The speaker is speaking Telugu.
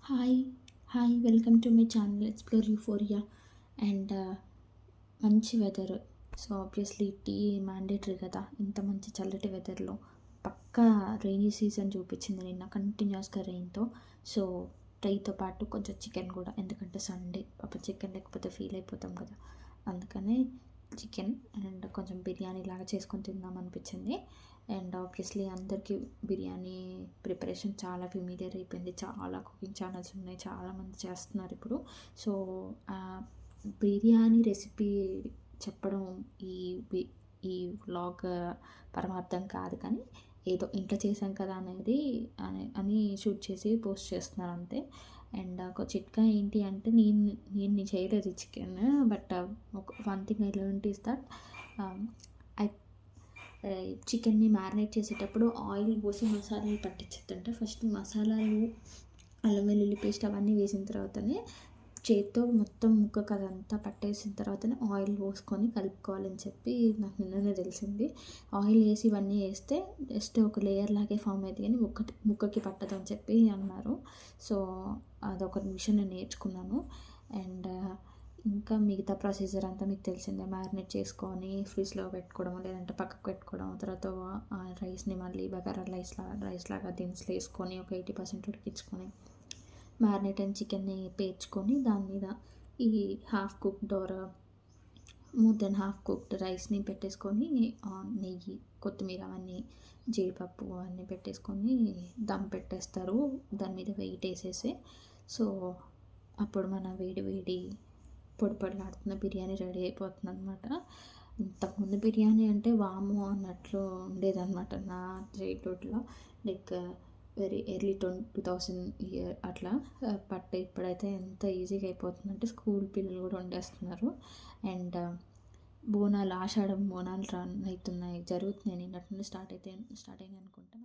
Hi hi welcome to my channel explore euphoria and మంచి weather. So obviously tea mandatory కదా. ఇంత మంచి చల్లటి వెదర్లో పక్కా రెయినీ సీజన్ చూపించింది నిన్న కంటిన్యూస్గా రెయిన్తో. సో రైతో పాటు కొంచెం చికెన్ కూడా, ఎందుకంటే సండే పాప చికెన్ లేకపోతే ఫీల్ అయిపోతాం కదా. అందుకనే చికెన్ అండ్ కొంచెం బిర్యానీ లాగా చేసుకొని తిందాం అనిపించింది. అండ్ ఆబ్వియస్లీ అందరికీ బిర్యానీ ప్రిపరేషన్ చాలా ఫెమిలియర్ అయిపోయింది. చాలా కుకింగ్ ఛానల్స్ ఉన్నాయి, చాలామంది చేస్తున్నారు ఇప్పుడు. సో బిర్యానీ రెసిపీ చెప్పడం ఈ ఈ వ్లాగ్ పరమార్థం కాదు, కానీ ఏదో ఇంట్లో చేశాం కదా అనేది అని షూట్ చేసి పోస్ట్ చేస్తున్నాను అంతే. అండ్ ఒక చిట్కా ఏంటి అంటే, నేను చేయలేదు చికెన్, బట్ ఒక one thing I learn is that I చికెన్ని మ్యారినేట్ చేసేటప్పుడు ఆయిల్ పోసి మసాలాలు పట్టించేద్దంటే, ఫస్ట్ మసాలాలు అల్లం వెల్లుల్లి పేస్ట్ అవన్నీ వేసిన తర్వాతనే చేత్తో మొత్తం ముక్కకు అదంతా పట్టేసిన తర్వాతనే ఆయిల్ పోసుకొని కలుపుకోవాలని చెప్పి నాకు నిన్ననే తెలిసింది. ఆయిల్ వేసి ఇవన్నీ వేస్తే జస్ట్ ఒక లేయర్ లాగే ఫామ్ అవుతుంది, కానీ ముక్కకి పట్టదు అని చెప్పి అన్నారు. సో అదొక విషయం నేను నేర్చుకున్నాను. అండ్ ఇంకా మిగతా ప్రొసీజర్ అంతా మీకు తెలిసిందే. మ్యారినేట్ చేసుకొని ఫ్రిడ్జ్లో పెట్టుకోవడం, లేదంటే పక్కకు పెట్టుకోవడం. తర్వాత రైస్ని మళ్ళీ బగారా రైస్ లాగా దినుసులు వేసుకొని ఒక 80% ఉడికించుకొని మ్యారినేట్ అయిన చికెన్ని పేర్చుకొని దాని మీద ఈ half cooked or more than half cooked రైస్ని పెట్టేసుకొని నెయ్యి, కొత్తిమీర అవన్నీ, జీడిపప్పు అవన్నీ పెట్టేసుకొని దమ్ పెట్టేస్తారు దాని మీద వెయిట్ వేసేసి. సో అప్పుడు మన వేడి వేడి పొడి పొడిలాడుతున్న బిర్యానీ రెడీ అయిపోతుంది అనమాట. ఇంతకుముందు బిర్యానీ అంటే వాము అన్నట్లు ఉండేదన్నమాట నా చైల్డ్హుడ్లో, లైక్ వెరీ ఎర్లీ 2000 ఇయర్ అట్లా. బట్ ఇప్పుడైతే ఎంత ఈజీగా అయిపోతుందంటే స్కూల్ పిల్లలు కూడా వండేస్తున్నారు. అండ్ బోనాలు, ఆషాఢం బోనాలు రన్ అవుతున్నాయి, జరుగుతున్నాయి. నిన్నటి నుండి స్టార్ట్ అయినాయి అనుకుంటా.